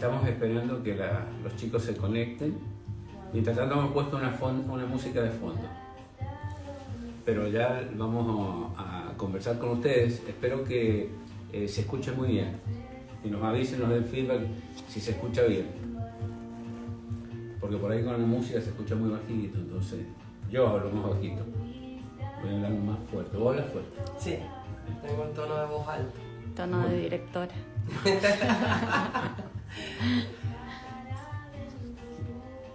estamos esperando que los chicos se conecten. Mientras tanto hemos puesto una música de fondo. Pero ya vamos a conversar con ustedes. Espero que se escuche muy bien. Y nos avisen, nos den feedback si se escucha bien. Porque por ahí con la música se escucha muy bajito, entonces yo hablo más bajito. Voy a hablar más fuerte. ¿Vos hablas fuerte? Sí, tengo un tono de voz alto. Tono de directora.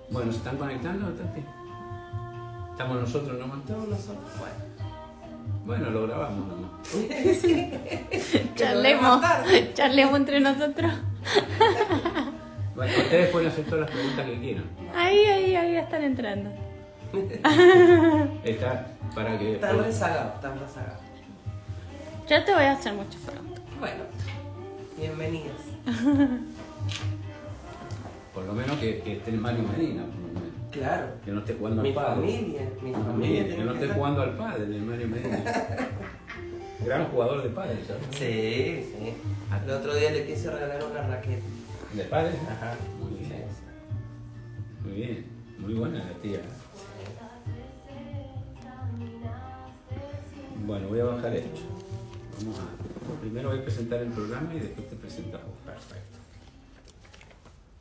Bueno, ¿se están conectando, Tati? ¿Estamos nosotros nomás? Todos nosotros, Bueno, lo grabamos nomás. Charlemos entre nosotros. Bueno, ustedes pueden hacer todas las preguntas que quieran. Ahí están entrando. Está para que... Están rezagados. Yo te voy a hacer muchas preguntas. Bueno, bienvenidos. Por lo menos que esté el Mario Medina, por lo menos. Claro. Que no esté jugando Mi al padre. mi familia. Que no esté jugando al padre, el Mario Medina. Gran jugador de padre, ¿sabes? Sí. El otro día le quise regalar una raqueta. ¿De padre? Ajá. Muy bien. Muy bien. Muy buena la tía. Bueno, voy a bajar esto. Primero voy a presentar el programa y después te presentas vos. Perfecto.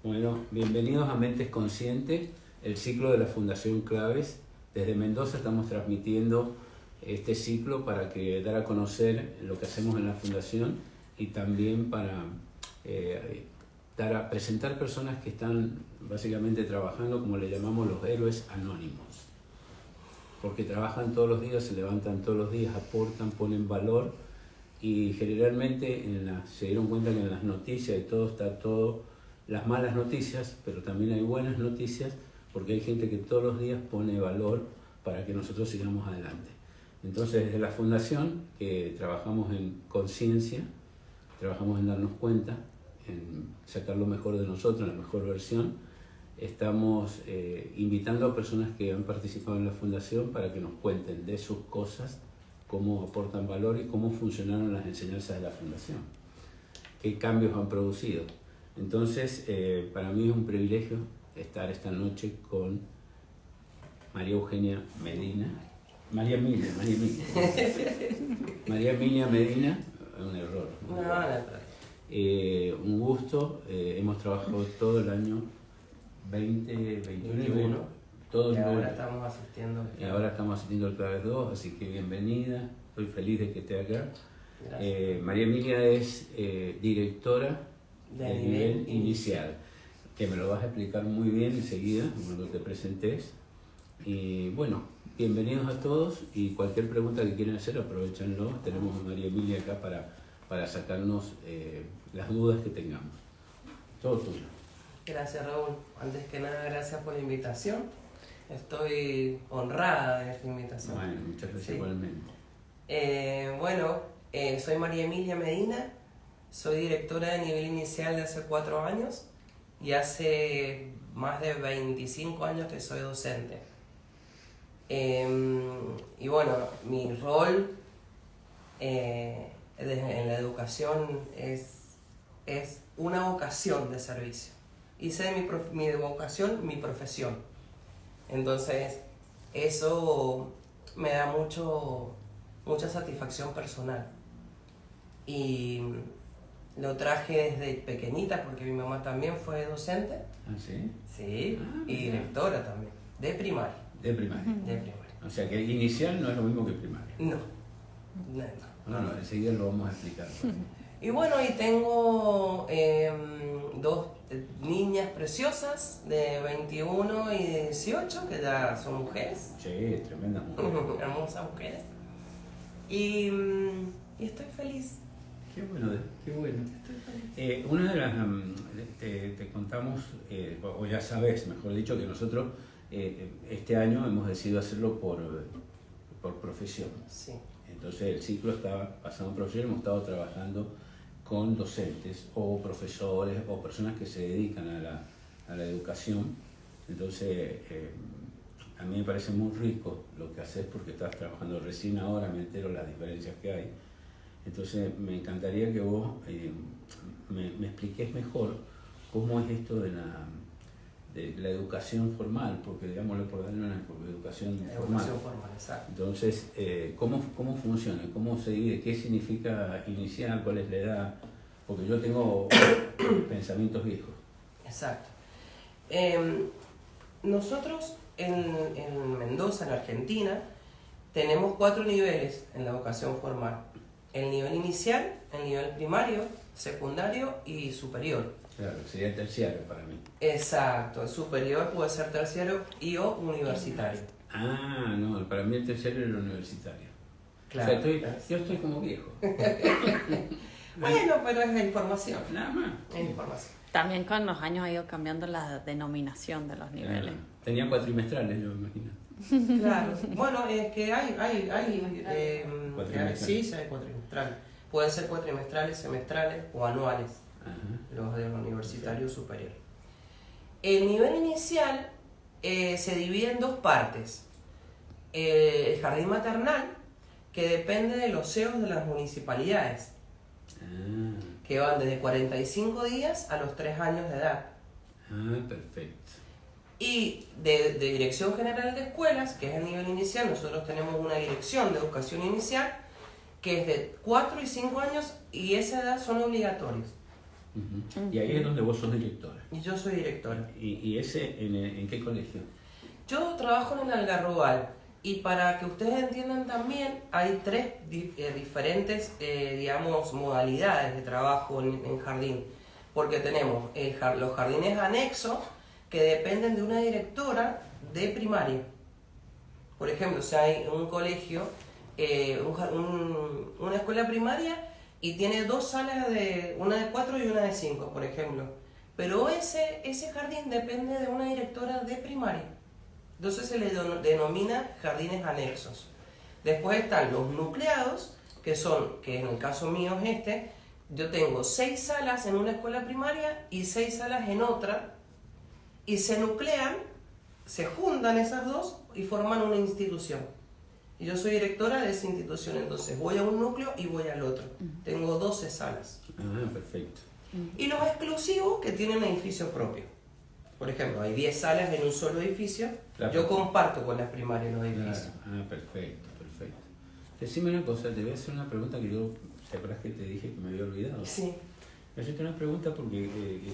Bueno, bienvenidos a Mentes Conscientes, el ciclo de la Fundación Claves. Desde Mendoza estamos transmitiendo este ciclo para dar a conocer lo que hacemos en la Fundación y también para presentar personas que están básicamente trabajando, como le llamamos, los héroes anónimos. Porque trabajan todos los días, se levantan todos los días, aportan, ponen valor y generalmente se dieron cuenta que en las noticias y todo está todo, las malas noticias, pero también hay buenas noticias porque hay gente que todos los días pone valor para que nosotros sigamos adelante. Entonces desde la Fundación, que trabajamos en conciencia, trabajamos en darnos cuenta, en sacar lo mejor de nosotros, la mejor versión. Estamos invitando a personas que han participado en la Fundación para que nos cuenten de sus cosas, cómo aportan valor y cómo funcionaron las enseñanzas de la Fundación, qué cambios han producido. Entonces, para mí es un privilegio estar esta noche con María Eugenia Medina. María Emilia Medina, un error. Un gusto, hemos trabajado todo el año 2021, todo el y ahora mundo. estamos asistiendo. Y ahora estamos asistiendo al Claves 2, así que bienvenida, estoy feliz de que esté acá. María Emilia es directora de nivel inicial, que me lo vas a explicar muy bien enseguida cuando te presentes. Y bueno, bienvenidos a todos y cualquier pregunta que quieran hacer, aprovechenlo. Tenemos a María Emilia acá para sacarnos las dudas que tengamos. Todo tuyo. Gracias, Raúl. Antes que nada, gracias por la invitación. Estoy honrada de esta invitación. Bueno, muchas gracias igualmente. Soy María Emilia Medina, soy directora de nivel inicial de hace 4 años y hace más de 25 años que soy docente. Y bueno, mi rol en la educación es una vocación de servicio. Hice de mi vocación mi profesión. Entonces, eso me da mucha satisfacción personal. Y lo traje desde pequeñita porque mi mamá también fue docente. ¿Ah, sí? Sí, y directora también, de primaria. De primaria. De primaria. O sea que inicial no es lo mismo que primaria. No, enseguida lo vamos a explicar. Y bueno, y tengo 2 niñas preciosas de 21 y de 18, que ya son mujeres. Sí, tremendas mujeres. Hermosas mujeres. Y estoy feliz. Qué bueno, qué bueno. Una de las... te contamos, o ya sabes, mejor dicho, que nosotros este año hemos decidido hacerlo por profesión. Sí. Entonces el ciclo está basado en profesión, hemos estado trabajando con docentes o profesores o personas que se dedican a la educación. Entonces a mí me parece muy rico lo que haces porque estás trabajando recién ahora, me entero las diferencias que hay. Entonces me encantaría que vos me expliques mejor cómo es esto de la educación formal, porque digámoslo por darle una educación formal. Educación formal, exacto. Entonces, ¿cómo funciona? ¿Cómo se divide? ¿Qué significa inicial? ¿Cuál es la edad? Porque yo tengo pensamientos viejos. Exacto. Nosotros en Mendoza, en Argentina, tenemos 4 niveles en la educación formal. El nivel inicial, el nivel primario, secundario y superior. Claro, sería terciario para mí. Exacto, el superior puede ser terciario y o universitario. Ah, no, para mí el terciario era el universitario. Claro. O sea, yo estoy como viejo. Bueno, pero es información. Nada más. Es información. También con los años ha ido cambiando la denominación de los niveles. Tenía cuatrimestrales, yo me imagino. Claro. Bueno, es que hay Cuatrimestrales. sí, hay cuatrimestrales. Pueden ser cuatrimestrales, semestrales o anuales. Ajá. Los del universitario superior. El nivel inicial se divide en 2 partes. El jardín maternal, que depende de los CEOs de las municipalidades, que van desde 45 días a los 3 años de edad. Perfecto. Y de Dirección General de Escuelas, que es el nivel inicial, nosotros tenemos una dirección de educación inicial, que es de 4 y 5 años, y esa edad son obligatorios. Uh-huh. Y ahí es donde vos sos directora. Y yo soy directora. ¿Y ese en qué colegio? Yo trabajo en el Algarrobal, y para que ustedes entiendan también, hay 3 diferentes, digamos, modalidades de trabajo en jardín, porque tenemos los jardines anexos, que dependen de una directora de primaria. Por ejemplo, si hay un colegio, una escuela primaria, y tiene 2 salas, una de 4 y una de 5, por ejemplo. Pero ese jardín depende de una directora de primaria. Entonces se le denomina jardines anexos. Después están los nucleados, que en el caso mío es yo tengo 6 salas en una escuela primaria y 6 salas en otra, y se nuclean, se juntan esas 2 y forman una institución. Y yo soy directora de esa institución, entonces voy a un núcleo y voy al otro. Tengo 12 salas. Perfecto. Y los exclusivos que tienen edificio propio. Por ejemplo, hay 10 salas en un solo edificio. Claro. Yo comparto con las primarias los edificios. Claro. Perfecto. Decime una cosa, te voy a hacer una pregunta que yo, ¿te acuerdas que te dije que me había olvidado? Sí. Me hacerte una pregunta porque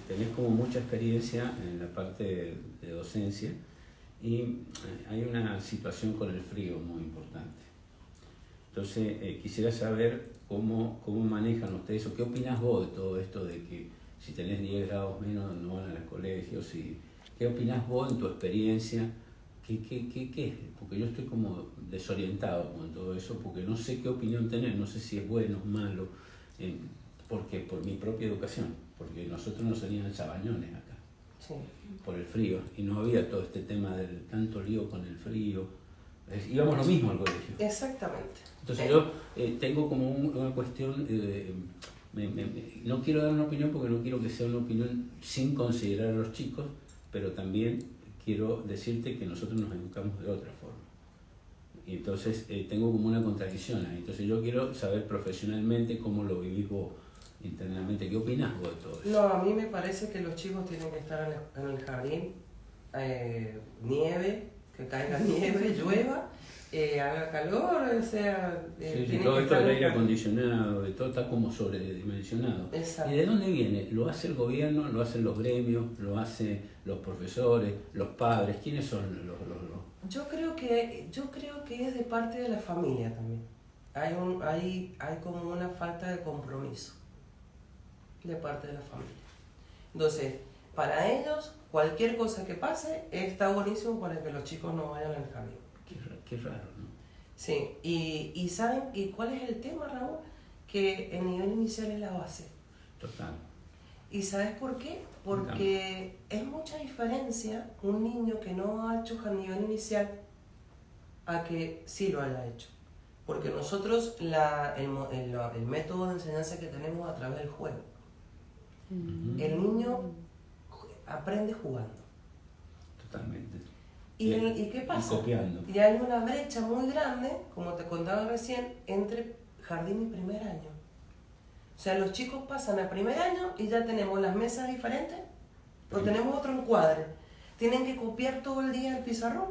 tenés como mucha experiencia en la parte de docencia y hay una situación con el frío muy importante. Entonces, quisiera saber cómo manejan ustedes o qué opinás vos de todo esto de que si tenés 10 grados menos no van a los colegios. ¿Qué opinás vos en tu experiencia? ¿Qué es? Porque yo estoy como desorientado con todo eso porque no sé qué opinión tener, no sé si es bueno o malo. Porque por mi propia educación, porque nosotros nos salían chabañones acá, Sí. por el frío, y no había todo este tema del tanto lío con el frío, íbamos lo mismo al colegio. Exactamente. Entonces yo tengo como una cuestión, no quiero dar una opinión porque no quiero que sea una opinión sin considerar a los chicos, pero también quiero decirte que nosotros nos educamos de otra forma. Y entonces tengo como una contradicción ahí. Entonces yo quiero saber profesionalmente cómo lo vivís vos internamente. ¿Qué opinás vos de todo eso? No, a mí me parece que los chicos tienen que estar en el jardín, nieve, que caiga nieve, llueva, haga calor, o sea... Sí, todo esto del aire acondicionado, de todo está como sobredimensionado. Exacto. ¿Y de dónde viene? ¿Lo hace el gobierno? ¿Lo hacen los gremios? ¿Lo hacen los profesores? ¿Los padres? ¿Quiénes son los? Yo creo que es de parte de la familia también. Hay como una falta de compromiso de parte de la familia. Entonces, para ellos, cualquier cosa que pase está buenísimo para que los chicos no vayan al jardín. Qué raro, ¿no? Sí, y ¿saben y cuál es el tema, Raúl? Que el nivel inicial es la base. Total. ¿Y sabes por qué? Porque es mucha diferencia un niño que no ha hecho nivel inicial a que sí lo haya hecho. Porque nosotros el método de enseñanza que tenemos a través del juego. El niño aprende jugando. Totalmente. ¿Y qué pasa? Y copiando. Y hay una brecha muy grande, como te contaba recién, entre jardín y primer año. O sea, los chicos pasan a primer año y ya tenemos las mesas diferentes, o tenemos otro encuadre. Tienen que copiar todo el día el pizarrón.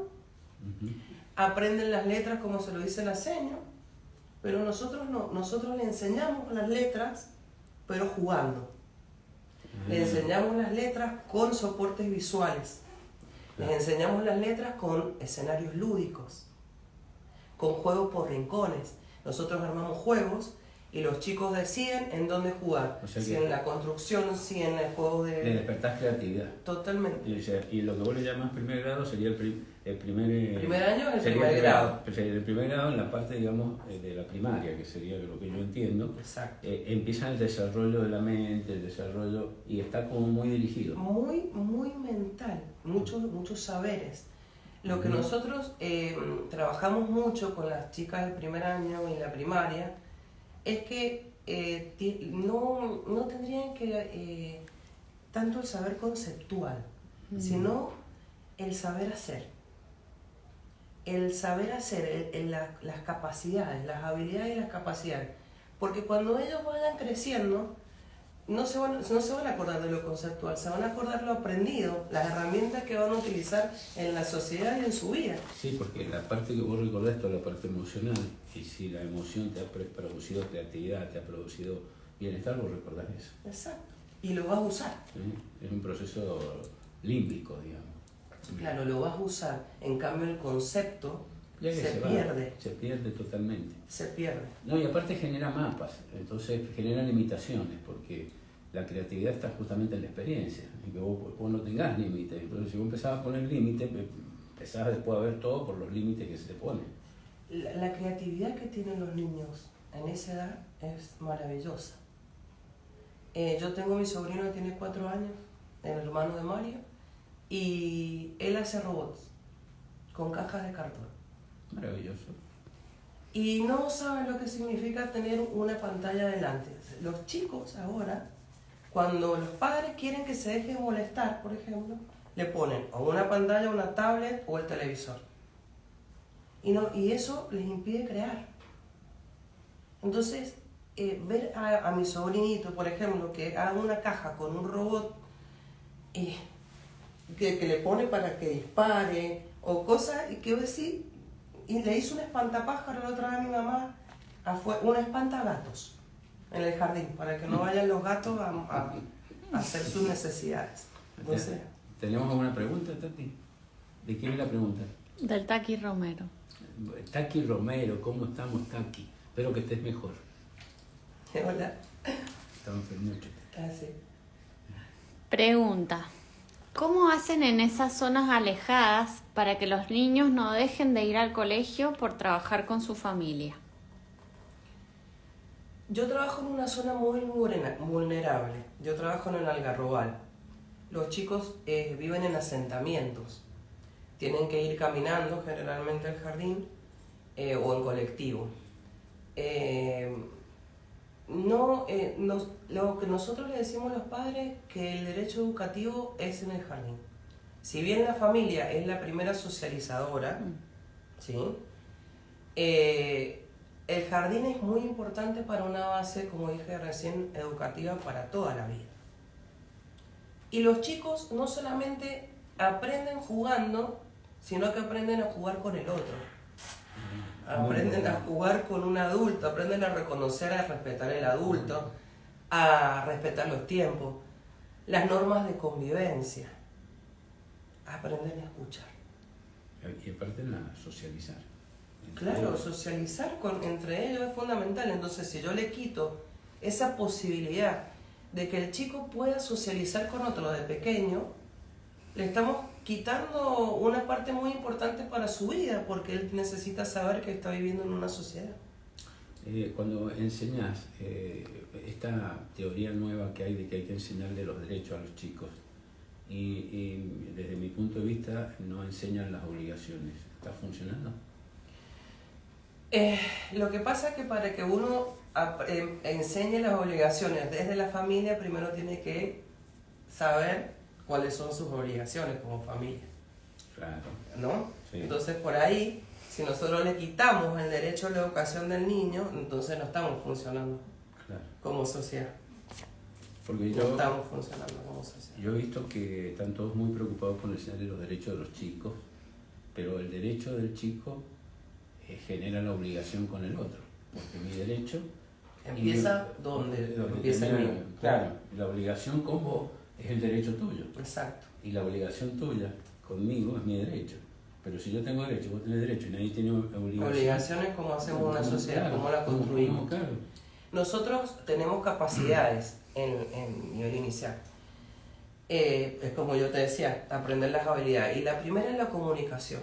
Aprenden las letras como se lo dice la seño, pero nosotros no, nosotros le enseñamos las letras, pero jugando. Le enseñamos las letras con soportes visuales. Les enseñamos las letras con escenarios lúdicos, con juegos por rincones. Nosotros armamos juegos y los chicos deciden en dónde jugar. O sea, si en la construcción, si en el juego de... Le despertás creatividad. Totalmente. Y lo que vos le llamás primer grado sería el primer... Primer año es el primer grado. El primer grado en la parte, digamos, de la primaria, que sería lo que yo entiendo. Exacto. Empieza el desarrollo de la mente, el desarrollo... Y está como muy dirigido. Muy mental. Muchos saberes. Lo que nosotros trabajamos mucho con las chicas del primer año y la primaria es que no tendrían que tanto el saber conceptual, sino el saber hacer. El saber hacer, las capacidades, las habilidades y las capacidades. Porque cuando ellos vayan creciendo, no se van a acordar de lo conceptual, se van a acordar lo aprendido, las herramientas que van a utilizar en la sociedad y en su vida. Sí, porque la parte que vos recordás es toda la parte emocional, y si la emoción te ha producido creatividad, te ha producido bienestar, vos recordás eso. Exacto. Y lo vas a usar. ¿Sí? Es un proceso límbico, digamos. Claro, lo vas a usar. En cambio, el concepto se pierde. Se pierde totalmente. Se pierde. No, y aparte genera mapas, entonces genera limitaciones, porque la creatividad está justamente en la experiencia, y que vos no tengas límites. Entonces, si vos empezás a poner límites, empezás después a ver todo por los límites que se te ponen. La creatividad que tienen los niños en esa edad es maravillosa. Yo tengo mi sobrino que tiene 4 años, el hermano de Mario, y él hace robots con cajas de cartón. Maravilloso. Y no saben lo que significa tener una pantalla delante. Los chicos ahora, cuando los padres quieren que se dejen molestar, por ejemplo, le ponen o una pantalla, una tablet o el televisor. Y eso les impide crear. Entonces, ver a mi sobrinito, por ejemplo, que haga una caja con un robot que le pone para que dispare o cosas, y que decir, y le hizo un espantapájaro la otra vez a mi mamá, un espantagatos en el jardín, para que no vayan los gatos a hacer sus necesidades. Entonces, ¿tenemos alguna pregunta, Tati? ¿De quién es la pregunta? Del Taqui Romero. Taqui Romero, ¿cómo estamos, Taqui? Espero que estés mejor. Hola. Estamos enfermuchos. Sí. Pregunta. ¿Cómo hacen en esas zonas alejadas para que los niños no dejen de ir al colegio por trabajar con su familia? Yo trabajo en una zona muy vulnerable. Yo trabajo en el Algarrobal. Los chicos viven en asentamientos. Tienen que ir caminando generalmente al jardín o en colectivo. Lo que nosotros le decimos a los padres, que el derecho educativo es en el jardín. Si bien la familia es la primera socializadora, ¿sí? El jardín es muy importante para una base, como dije recién, educativa para toda la vida. Y los chicos no solamente aprenden jugando, sino que aprenden a jugar con el otro. Aprenden a jugar con un adulto, aprenden a reconocer, a respetar al adulto, a respetar los tiempos, las normas de convivencia. Aprenden a escuchar. Y aprenden a socializar. Claro, socializar entre ellos es fundamental. Entonces, si yo le quito esa posibilidad de que el chico pueda socializar con otro de pequeño, le estamos quitando una parte muy importante para su vida, porque él necesita saber que está viviendo en una sociedad. Cuando enseñas esta teoría nueva que hay de que hay que enseñarle los derechos a los chicos, y desde mi punto de vista no enseñan las obligaciones, ¿está funcionando? Lo que pasa es que para que uno enseñe las obligaciones desde la familia, primero tiene que saber cuáles son sus obligaciones como familia. Claro. ¿No? Sí. Entonces, por ahí, si nosotros le quitamos el derecho a la educación del niño, entonces no estamos funcionando, claro, como sociedad. Porque no estamos funcionando como sociedad. yo he visto que están todos muy preocupados por enseñarle los derechos de los chicos, pero el derecho del chico genera la obligación con el otro, porque mi derecho... Empieza donde empieza el niño. Claro, la obligación con vos es el derecho tuyo. Exacto. Y la obligación tuya conmigo es mi derecho. Pero si yo tengo derecho, vos tenés derecho y nadie tiene obligación. Obligaciones como hacemos una sociedad, claro, cómo la construimos. Claro. Nosotros tenemos capacidades en nivel inicial. Es como yo te decía, aprender las habilidades. Y la primera es la comunicación.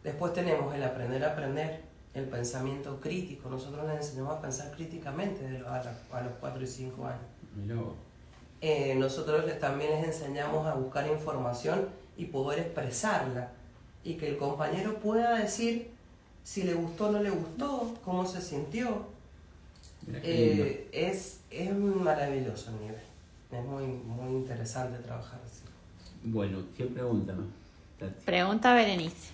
Después tenemos el aprender a aprender, el pensamiento crítico. Nosotros les enseñamos a pensar críticamente a los 4 y 5 años. Mirá vos. Nosotros también les enseñamos a buscar información y poder expresarla. Y que el compañero pueda decir si le gustó o no le gustó, cómo se sintió. Mirá qué lindo. Es maravilloso el nivel. Es muy, muy interesante trabajar así. Bueno, ¿qué pregunta, no? Tati. Pregunta Berenice.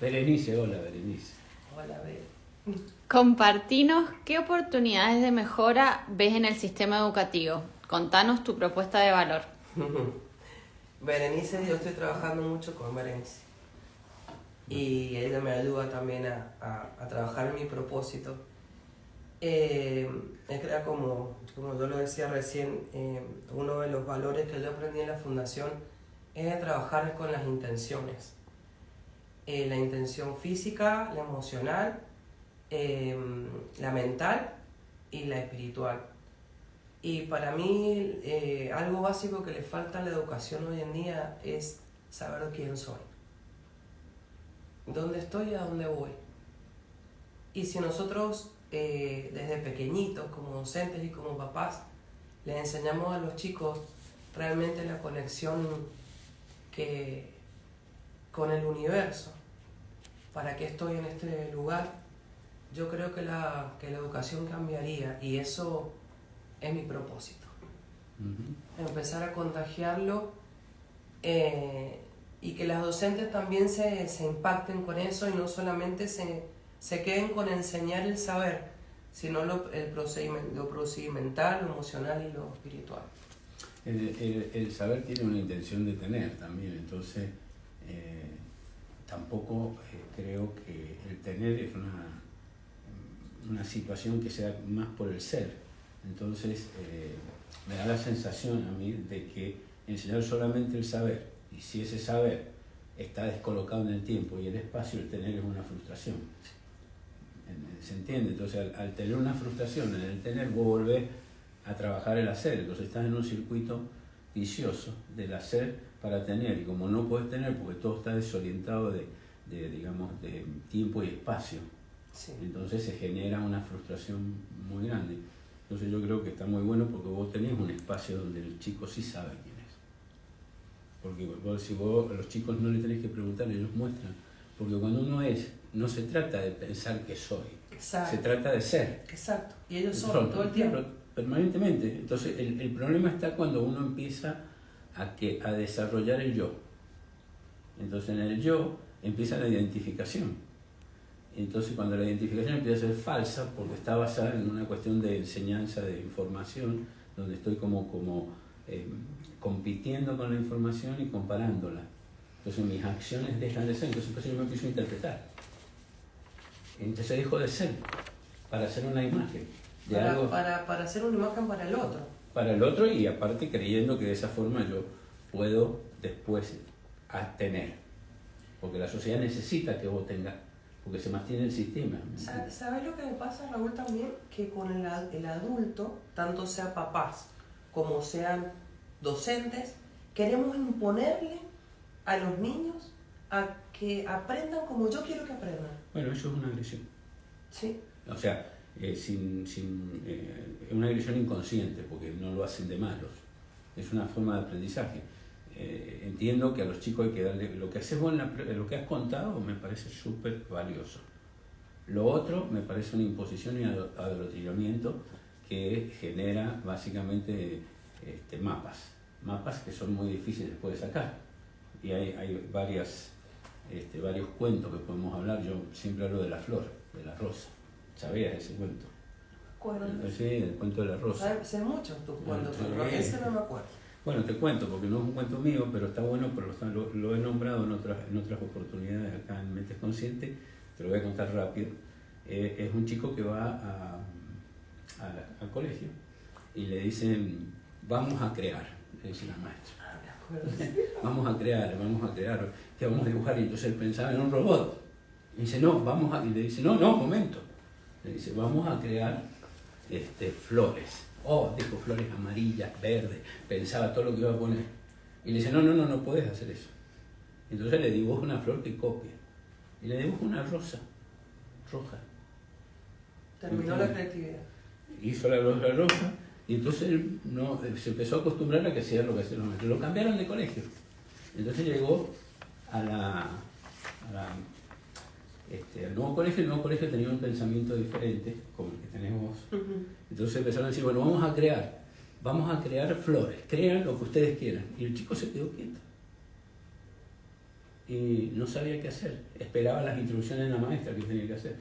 Berenice, hola Berenice. Hola, Bel. Compartinos qué oportunidades de mejora ves en el sistema educativo. Contanos tu propuesta de valor. Berenice, yo estoy trabajando mucho con Berenice. Y ella me ayuda también a trabajar en mi propósito. Es que como yo lo decía recién, uno de los valores que yo aprendí en la fundación es de trabajar con las intenciones. La intención física, la emocional, la mental y la espiritual. Y para mí algo básico que le falta a la educación hoy en día es saber quién soy, dónde estoy y a dónde voy. Y si nosotros desde pequeñitos, como docentes y como papás, les enseñamos a los chicos realmente la conexión con el universo, para qué estoy en este lugar, yo creo que la educación cambiaría, y eso es mi propósito. Empezar a contagiarlo y que las docentes también se impacten con eso y no solamente se queden con enseñar el saber, sino lo procedimental, lo emocional y lo espiritual. El saber tiene una intención de tener también, entonces tampoco creo que el tener es una situación que sea más por el ser. Entonces me da la sensación a mí de que enseñar solamente el saber, y si ese saber está descolocado en el tiempo y el espacio, el tener es una frustración. ¿Se entiende? Entonces al tener una frustración en el tener, vos volvés a trabajar el hacer, entonces estás en un circuito vicioso del hacer para tener, y como no puedes tener porque todo está desorientado de tiempo y espacio, Sí. entonces se genera una frustración muy grande. Entonces yo creo que está muy bueno porque vos tenés un espacio donde el chico sí sabe quién es. Porque si vos a los chicos no le tenés que preguntar, ellos muestran. Porque cuando uno es, no se trata de pensar que soy, Exacto. se trata de ser. Exacto. Y ellos son todo el tiempo. Permanentemente. Entonces el problema está cuando uno empieza a desarrollar el yo. Entonces en el yo empieza la identificación. Entonces cuando la identificación empieza a ser falsa, porque está basada en una cuestión de enseñanza, de información, donde estoy compitiendo con la información y comparándola. Entonces mis acciones dejan de ser, entonces yo me empiezo a interpretar. Entonces dejo de ser, para hacer una imagen. Para hacer una imagen para el otro. Para el otro, y aparte creyendo que de esa forma yo puedo después tener. Porque la sociedad necesita que vos tengas, porque se mantiene el sistema. ¿Sabes lo que me pasa, Raúl, también? Que con el adulto, tanto sea papás como sean docentes, queremos imponerle a los niños a que aprendan como yo quiero que aprendan. Bueno, eso es una agresión. Sí. O sea, es una agresión inconsciente, porque no lo hacen de malos. Es una forma de aprendizaje. Entiendo que a los chicos hay que darle... Lo que haces vos, lo que has contado, me parece súper valioso. Lo otro me parece una imposición y adoctrinamiento que genera básicamente mapas que son muy difíciles después de sacar. Y hay varios cuentos que podemos hablar. Yo siempre hablo de la flor, de la rosa. ¿Sabías ese cuento? acuerdo. Sí, el cuento de la rosa. Sé muchos tus cuentos, Sí. pero ese no me acuerdo. Bueno, te cuento, porque no es un cuento mío, pero está bueno, pero lo he nombrado en otras oportunidades acá en Mentes Conscientes. Te lo voy a contar rápido. Es un chico que va al colegio y le dicen, vamos a crear, le dice la maestra. Vamos a crear, que vamos a dibujar. Y entonces él pensaba en un robot. Y dice, y le dice, no, momento. Le dice, vamos a crear flores. Dijo flores amarillas, verdes, pensaba todo lo que iba a poner. Y le dice, no puedes hacer eso. Entonces le dibuja una flor que copia. Y le dibuja una rosa, roja. Terminó la creatividad. Hizo la roja. Y entonces él se empezó a acostumbrar a que hacía lo que hacían los maestros. Lo cambiaron de colegio. Entonces llegó al nuevo colegio. El nuevo colegio tenía un pensamiento diferente, como el que tenemos. Entonces empezaron a decir, bueno, vamos a crear flores, crean lo que ustedes quieran. Y el chico se quedó quieto. Y no sabía qué hacer. Esperaba las instrucciones de la maestra que tenía que hacer.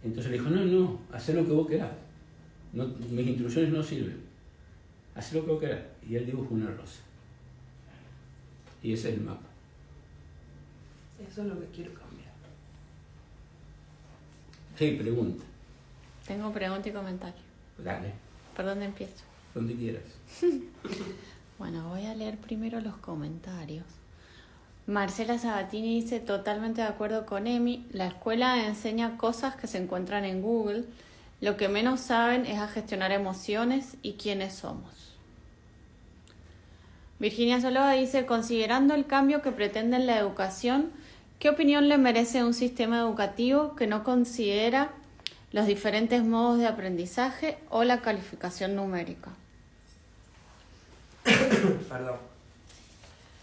Entonces le dijo, no, haz lo que vos querás. No, mis instrucciones no sirven. Haz lo que vos querás. Y él dibujó una rosa. Y ese es el mapa. Eso es lo que quiero cambiar. Sí, pregunta. Tengo pregunta y comentario. Dale, ¿Por dónde empiezo? donde quieras. Bueno, voy a leer primero los comentarios. Marcela Sabatini dice, totalmente de acuerdo con Emi, la escuela enseña cosas que se encuentran en Google, lo que menos saben es a gestionar emociones y quiénes somos. Virginia Soloa dice, considerando el cambio que pretende en la educación, ¿qué opinión le merece un sistema educativo que no considera los diferentes modos de aprendizaje o la calificación numérica? Perdón.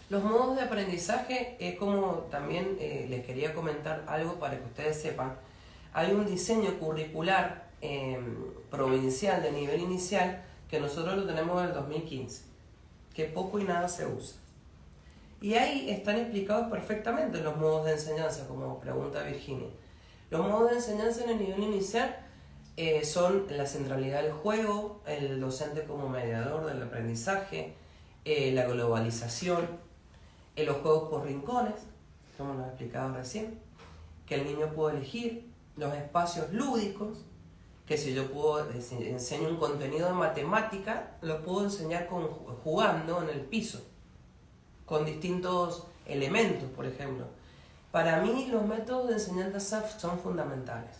Los modos de aprendizaje es como también les quería comentar algo para que ustedes sepan. Hay un diseño curricular provincial de nivel inicial que nosotros lo tenemos en el 2015, que poco y nada se usa. Y ahí están explicados perfectamente los modos de enseñanza, como pregunta Virginia. Los modos de enseñanza en el nivel inicial son la centralidad del juego, el docente como mediador del aprendizaje, la globalización, los juegos por rincones, como lo he explicado recién, que el niño puede elegir, los espacios lúdicos, que si yo enseño un contenido de matemática, lo puedo enseñar jugando en el piso, con distintos elementos, por ejemplo. Para mí los métodos de enseñanza son fundamentales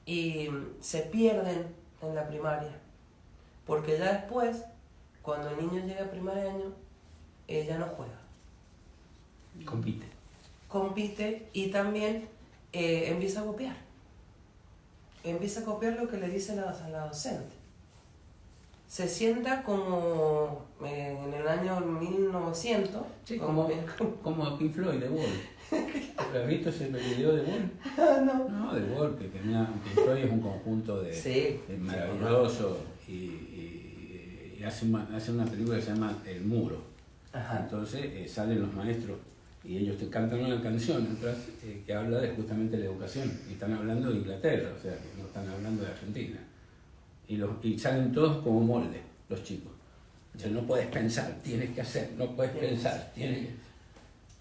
y se pierden en la primaria, porque ya después, cuando el niño llega a primer año, ya no juega. Compite y también empieza a copiar. Empieza a copiar lo que le dice la docente. Se sienta como en el año 1900. Sí, como Pink Floyd, The Wall. ¿Has visto ese video de Wall? No. No, The Wall, que tenía Pink Floyd es un conjunto de maravilloso y hace una película que se llama El Muro. Ajá. Entonces salen los maestros y ellos te cantan una canción atrás que habla justamente de la educación. Y están hablando de Inglaterra, o sea, que no están hablando de Argentina. Y salen todos como molde, los chicos. O sea, no puedes pensar, tienes que hacer, no puedes pensar, tienes que...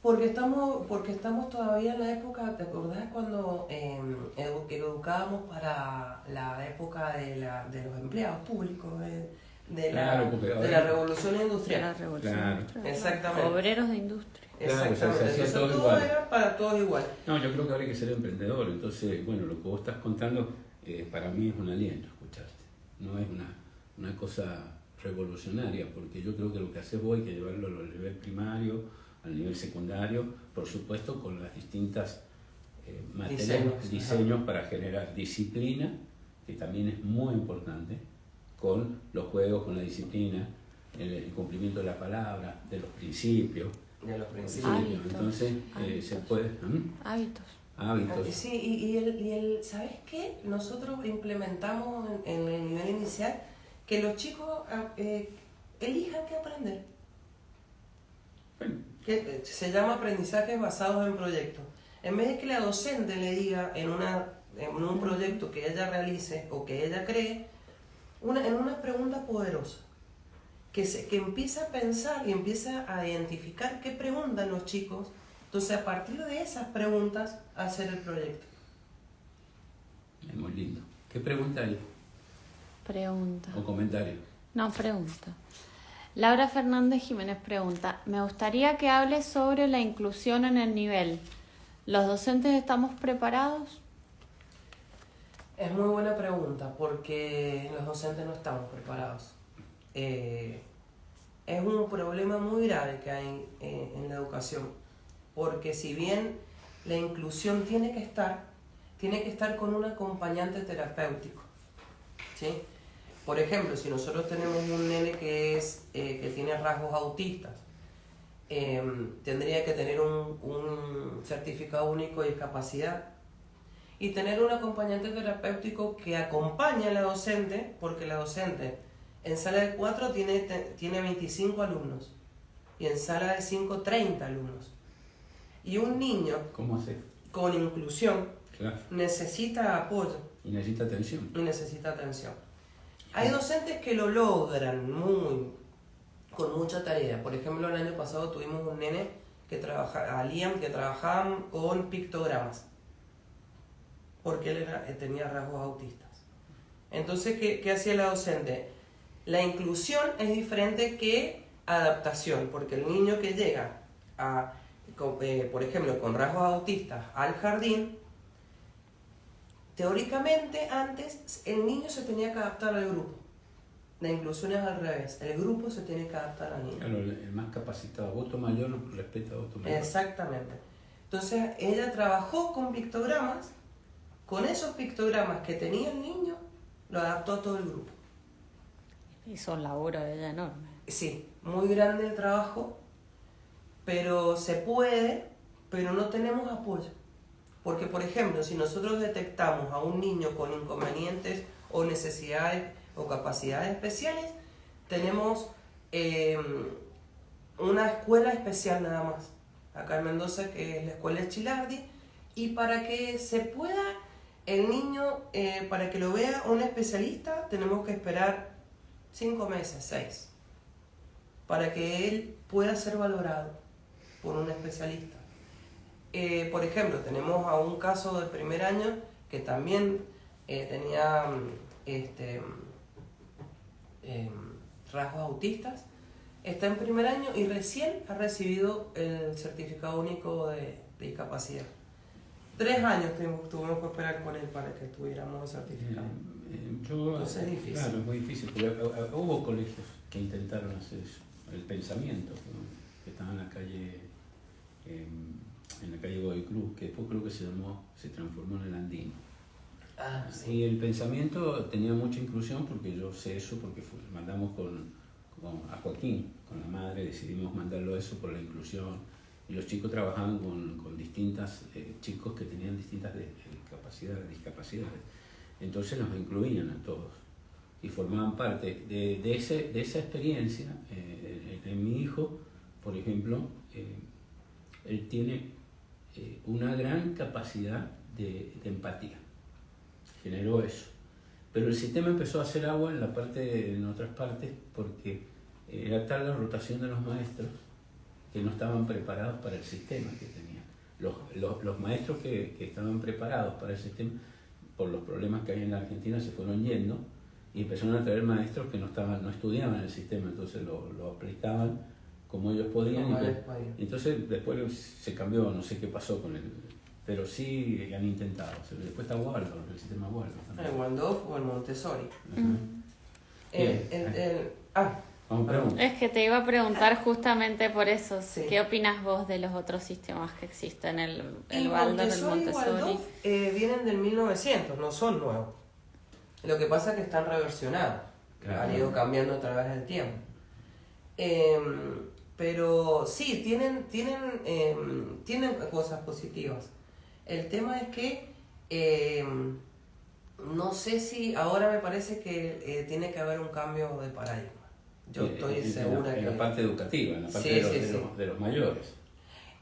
Porque estamos todavía en la época, ¿te acordás cuando educábamos para la época de los empleados públicos? De la revolución industrial. De la revolución industrial. Exactamente. Obreros de industria. Exactamente. Entonces, todo era para todos igual. No, yo creo que ahora hay que ser emprendedor. Entonces, bueno, lo que vos estás contando para mí es un aliento escucharte. No es una cosa revolucionaria, porque yo creo que lo que haces vos hay que llevarlo al nivel primario, al nivel secundario, por supuesto con las distintas materias, diseños para generar disciplina, que también es muy importante, con los juegos, con la disciplina, el cumplimiento de la palabra, de los principios. De los principios. Hábitos. Entonces se puede... Hábitos. Sí, y ¿sabes qué? Nosotros implementamos en el nivel inicial que los chicos elijan qué aprender. Bueno. Que se llama aprendizajes basados en proyectos. En vez de que la docente le diga en una en un proyecto que ella realice o que ella cree, en una pregunta poderosa, que empieza a pensar y empieza a identificar qué preguntan los chicos, entonces a partir de esas preguntas hacer el proyecto. Es muy lindo. ¿Qué pregunta hay? Pregunta. ¿O comentario? No, pregunta. Laura Fernández Jiménez pregunta, me gustaría que hables sobre la inclusión en el nivel. ¿Los docentes estamos preparados? Es muy buena pregunta porque los docentes no estamos preparados. Es un problema muy grave que hay en la educación, porque si bien la inclusión tiene que estar con un acompañante terapéutico, ¿sí? Por ejemplo, si nosotros tenemos un nene que tiene rasgos autistas, tendría que tener un certificado único de discapacidad y tener un acompañante terapéutico que acompañe a la docente, porque la docente en sala de 4 tiene 25 alumnos y en sala de 5 30 alumnos. Y un niño ¿Cómo hacer? con inclusión Claro. necesita apoyo Y necesita atención. y necesita atención. Hay docentes que lo logran con mucha tarea. Por ejemplo, el año pasado tuvimos un nene a Liam, que trabajaban con pictogramas, porque él tenía rasgos autistas. Entonces, ¿qué hacía la docente? La inclusión es diferente que adaptación, porque el niño que llega, por ejemplo, con rasgos autistas al jardín, teóricamente antes el niño se tenía que adaptar al grupo. La inclusión es al revés, el grupo se tiene que adaptar al niño. Claro, el más capacitado, voto mayor respeta a voto mayor. Exactamente. Entonces ella trabajó con pictogramas, con esos pictogramas que tenía el niño, lo adaptó a todo el grupo. Hizo un laburo de ella enorme. Sí, muy grande el trabajo, pero se puede, pero no tenemos apoyo. Porque, por ejemplo, si nosotros detectamos a un niño con inconvenientes o necesidades o capacidades especiales, tenemos una escuela especial nada más, acá en Mendoza, que es la escuela Chilardi, y para que se pueda, el niño, para que lo vea un especialista, tenemos que esperar 5 meses, 6, para que él pueda ser valorado por un especialista. Por ejemplo, tenemos a un caso de primer año que también tenía rasgos autistas, está en primer año y recién ha recibido el certificado único de discapacidad. 3 años tuvimos que esperar con él para que tuviéramos el certificado. Entonces es difícil. Claro, es muy difícil, porque hubo colegios que intentaron hacer eso, el pensamiento, ¿no? Que estaban en la calle, en la calle Godoy Cruz, que después creo que se transformó en el Andino. Ah, sí. Y el pensamiento tenía mucha inclusión, porque yo sé eso, porque mandamos a Joaquín, con la madre, decidimos mandarlo a eso por la inclusión. Y los chicos trabajaban con distintas chicos que tenían distintas discapacidades. Entonces los incluían a todos y formaban parte de esa experiencia. En mi hijo, por ejemplo, él tiene una gran capacidad de empatía. Generó eso. Pero el sistema empezó a hacer agua en otras partes, porque era tal la rotación de los maestros que no estaban preparados para el sistema que tenían. Los maestros que estaban preparados para el sistema, por los problemas que hay en la Argentina, se fueron yendo y empezaron a traer maestros que no estudiaban el sistema, entonces lo aplicaban como ellos podían. Entonces después se cambió, no sé qué pasó con él, pero sí han intentado. Después está Waldorf, el sistema Waldorf. El Waldorf o el Montessori. Es que te iba a preguntar justamente por eso. Sí. ¿Qué opinas vos de los otros sistemas que existen? El Waldorf, el Montessori. Waldorf, vienen del 1900, no son nuevos. Lo que pasa es que están reversionados. Claro. Han ido cambiando a través del tiempo. Pero sí, tienen cosas positivas. El tema es que no sé si ahora me parece que tiene que haber un cambio de paradigma. Yo estoy segura en la parte educativa, en la parte de los mayores.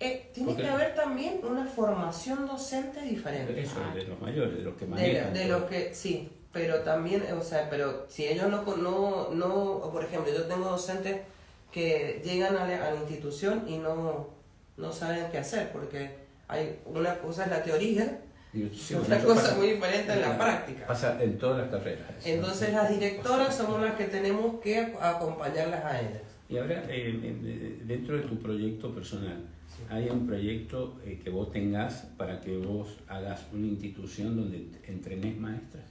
Tiene Porque- que haber también una formación docente diferente. Eso, de los mayores, de los que manejan. De los que, sí, pero también, o sea, pero si ellos no, por ejemplo, yo tengo docentes que llegan a la institución y no saben qué hacer, porque hay una cosa es la teoría Sí, y bueno, otra eso cosa pasa- muy diferente en la práctica. Pasa en todas las carreras. eso. Entonces las directoras somos las que tenemos que acompañarlas a ellas. Y ahora, dentro de tu proyecto personal, ¿hay un proyecto que vos tengas para que vos hagas una institución donde entrenes maestras?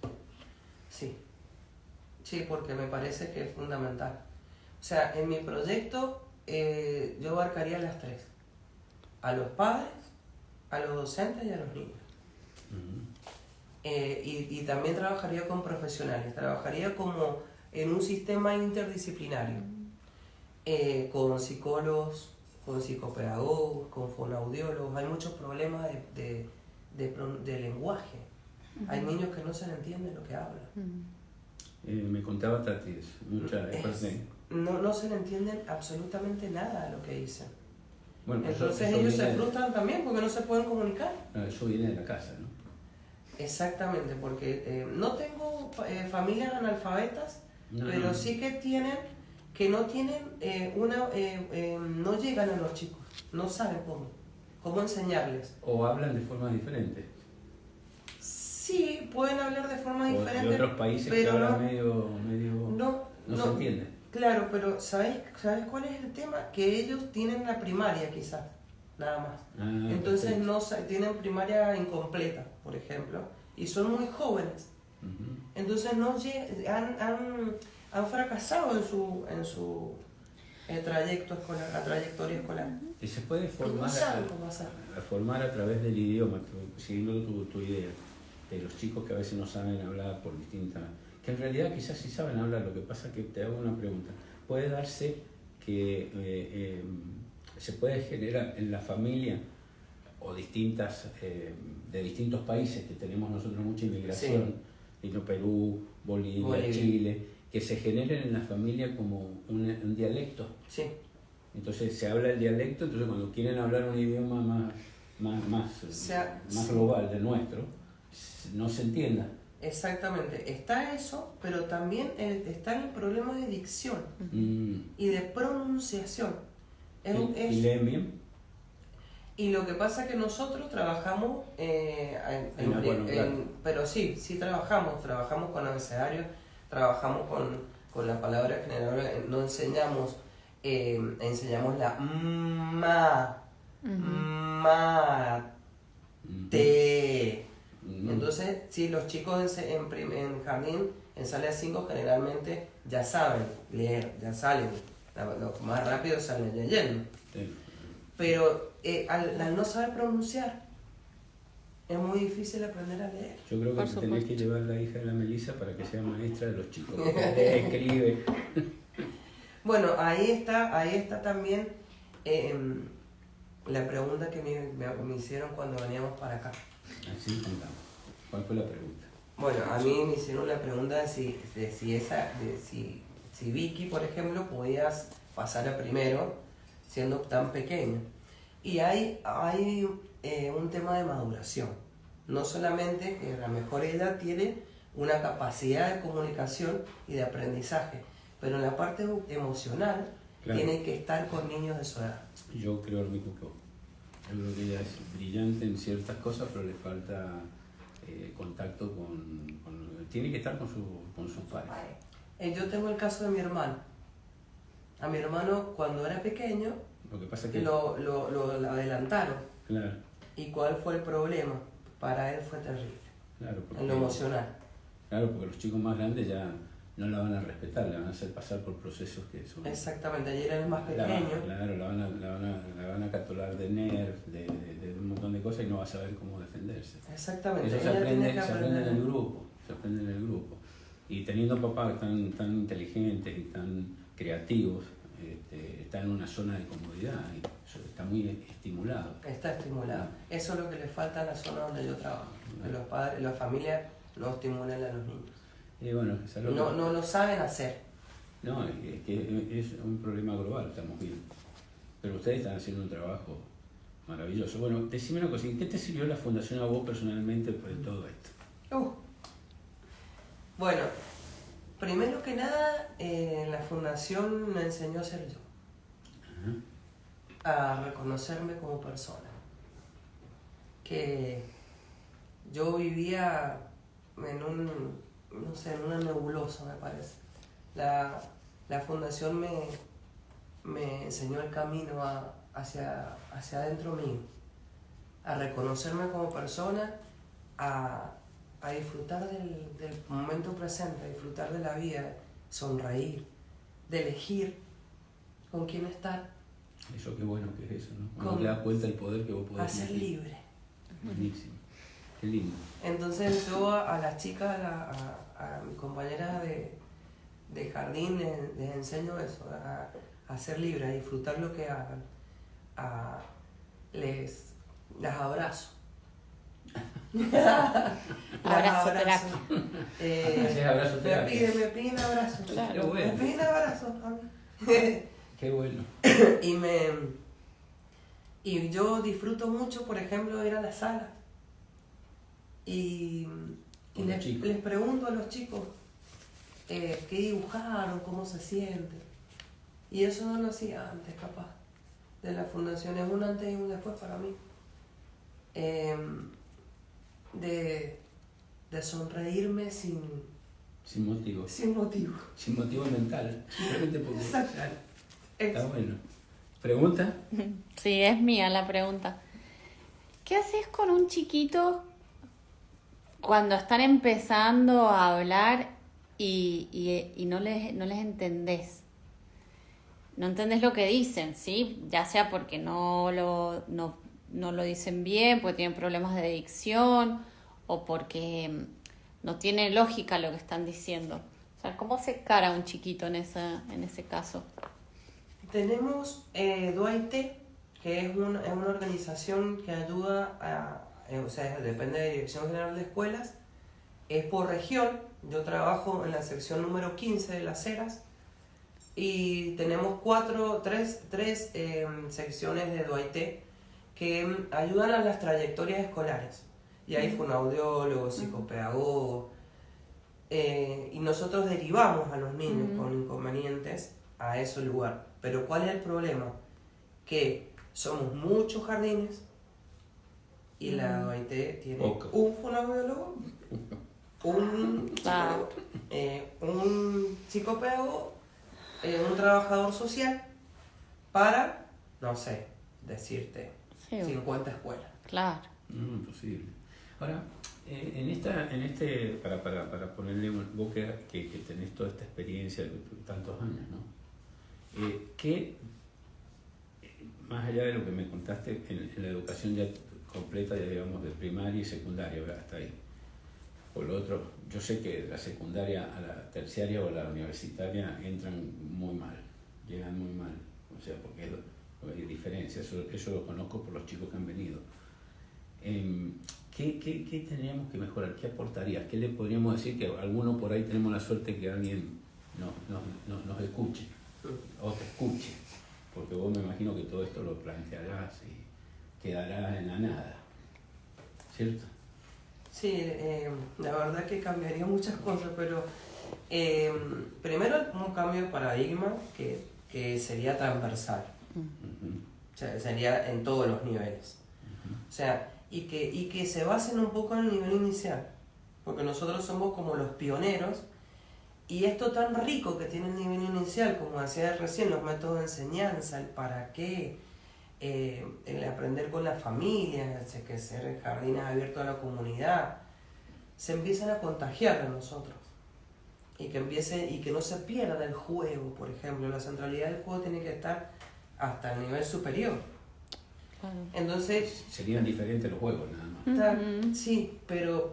Sí, sí, porque me parece que es fundamental. O sea, en mi proyecto yo abarcaría las tres. A los padres, a los docentes y a los niños. Ujú. Y también trabajaría con profesionales, trabajaría como en un sistema interdisciplinario, con psicólogos, con psicopedagogos, con fonoaudiólogos. Hay muchos problemas de lenguaje. Hay niños que no se le entiende lo que hablan. Me contaba Tati, No se le entienden absolutamente nada de lo que dicen. Bueno, Entonces eso ellos se viene- frustran también porque no se pueden comunicar. Eso viene de la casa, ¿no? Exactamente, porque no tengo familias analfabetas, No, pero no. sí que no tienen no llegan a los chicos, no saben cómo enseñarles. O hablan de formas diferentes. Sí, pueden hablar de forma O de diferente, otros países que pero hablan no, medio no se entiende. Claro, pero ¿sabes cuál es el tema? Que ellos tienen la primaria quizás, nada más. Ah, Entonces perfecto. tienen primaria incompleta, por ejemplo, y son muy jóvenes. Ujú. Entonces han fracasado en su trayecto escolar, la trayectoria escolar. Y se puede Y formar, no saben cómo hacer. a formar a través del idioma, siguiendo tu idea, de los chicos que a veces no saben hablar por distintas... Que en realidad quizás sí saben hablar, lo que pasa es que te hago una pregunta. ¿Puede darse que se puede generar en la familia o de distintos países, que tenemos nosotros mucha inmigración, Perú, Bolivia, Chile, que se generen en la familia como un dialecto? Sí, Entonces se habla el dialecto, entonces cuando quieren hablar un idioma más sí. global del nuestro, no se entienda. exactamente. Está eso, pero también está el problema de dicción Mm. y de pronunciación. ¿Y leen bien? Y lo que pasa es que nosotros trabajamos, pero sí trabajamos con abecedarios, trabajamos con la palabra general, no enseñamos, enseñamos la te. Entonces, sí, los chicos en jardín, en sala de 5 generalmente ya saben leer, ya salen, lo más rápido salen leyendo. Sí. Pero al no saber pronunciar, es muy difícil aprender a leer. Yo creo que Por tenés que llevar la hija de la Melissa para que sea maestra de los chicos, porque escribe. Bueno, ahí está también la pregunta que me hicieron cuando veníamos para acá. Así contamos. ¿Cuál fue la pregunta? Bueno, a mí me hicieron la pregunta de si Vicky, por ejemplo, podías pasar a primero siendo tan pequeña. Y hay un tema de maduración. No solamente que a lo mejor ella tiene una capacidad de comunicación y de aprendizaje, pero en la parte emocional Claro. tiene que estar con niños de su edad. Yo creo lo mismo que vos. Yo creo que ella es brillante en ciertas cosas, pero le falta contacto tiene que estar con sus padres. Yo tengo el caso de mi hermano. A mi hermano, cuando era pequeño, Lo que pasa es que... lo adelantaron. Claro, ¿Y cuál fue el problema? Para él fue terrible, claro. en lo emocional. Claro, porque los chicos más grandes ya no la van a respetar, la van a hacer pasar por procesos que son... Exactamente, ayer era el más La pequeño. van a catolar de nerf, de un montón de cosas y no va a saber cómo defenderse. Exactamente, Eso se ella aprende, tiene que se aprende en el aprender. grupo, se aprende en el grupo. Y teniendo papás tan inteligentes y tan creativos, está en una zona de comodidad y eso está muy estimulado. Está estimulado. Eso es lo que le falta a la zona donde yo trabajo. Que los padres, las familias no estimulan a los niños. Y bueno, es algo No lo saben hacer. No, es que es un problema global, estamos viendo. Pero ustedes están haciendo un trabajo Maravilloso. Bueno, decime una cosa, ¿en qué te sirvió la fundación a vos personalmente por todo esto? Bueno, primero que nada, la fundación me enseñó a ser yo, a reconocerme como persona. Que yo vivía en en una nebulosa, me parece. La fundación me enseñó el camino hacia adentro mío, a reconocerme como persona, a disfrutar del momento presente, a disfrutar de la vida, sonreír, de elegir con quién estar. Eso qué bueno que es eso, ¿no? Cuando te das cuenta del poder que vos podés a ser elegir. libre. Buenísimo. Qué lindo. Entonces yo a las chicas, a mis compañeras de jardín les enseño eso, a ser libre, a disfrutar lo que hagan. Las abrazo. Abrazo terapia. Haces abrazo terapia. Me piden abrazo. Claro. Qué bueno. Me piden abrazo a mí. Qué bueno. Y yo disfruto mucho, por ejemplo, ir a la sala y les pregunto a los chicos qué dibujaron, cómo se sienten. Y eso no lo hacía antes, capaz, de la fundación. Es un antes y un después para mí. De sonreírme sin motivo. Sin motivo. Sin motivo mental. Simplemente porque. Exacto. Está bueno. ¿Pregunta? Sí, es mía la pregunta. ¿Qué haces con un chiquito cuando están empezando a hablar y no les entendés? No entendés lo que dicen, ¿sí? Ya sea porque no lo dicen bien, porque tienen problemas de dicción o porque no tiene lógica lo que están diciendo. O sea, ¿cómo se cara un chiquito en ese caso? Tenemos DOIT, que es una organización que ayuda o sea, depende de Dirección General de Escuelas, es por región. Yo trabajo en la sección número 15 de Las Heras y tenemos tres secciones de DOIT que ayudan a las trayectorias escolares. Y hay fonoaudiólogos, psicopedagogos, y nosotros derivamos a los niños con inconvenientes a ese lugar. Pero ¿cuál es el problema? Que somos muchos jardines y la OIT tiene un fonoaudiólogo, un psicólogo, un psicopedagogo, un trabajador social para, no sé, decirte, 50 escuelas. Claro. No, imposible. Ahora, para ponerle, vos que tenés toda esta experiencia de tantos años, ¿no? ¿Qué, más allá de lo que me contaste en la educación ya completa, ya digamos, de primaria y secundaria, hasta ahí? Por lo otro, yo sé que la secundaria a la terciaria o a la universitaria entran muy mal, llegan muy mal, o sea, porque hay diferencias, eso lo conozco por los chicos que han venido. ¿Qué tendríamos que mejorar? ¿Qué aportarías? ¿Qué le podríamos decir? Que alguno por ahí tenemos la suerte que alguien nos escuche o te escuche, porque vos me imagino que todo esto lo plantearás y quedará en la nada, ¿cierto? Sí, la verdad que cambiaría muchas cosas, pero primero un cambio de paradigma que sería transversal, o sea, sería en todos los niveles, o sea, y que se basen un poco en el nivel inicial, porque nosotros somos como los pioneros. Y esto tan rico que tiene el nivel inicial, como decía recién, los métodos de enseñanza, el para qué, el aprender con la familia, que ser jardines abiertos a la comunidad, se empiezan a contagiar de nosotros. Y que no se pierda el juego, por ejemplo. La centralidad del juego tiene que estar hasta el nivel superior. Claro. Entonces, serían diferentes los juegos, nada más. sí, pero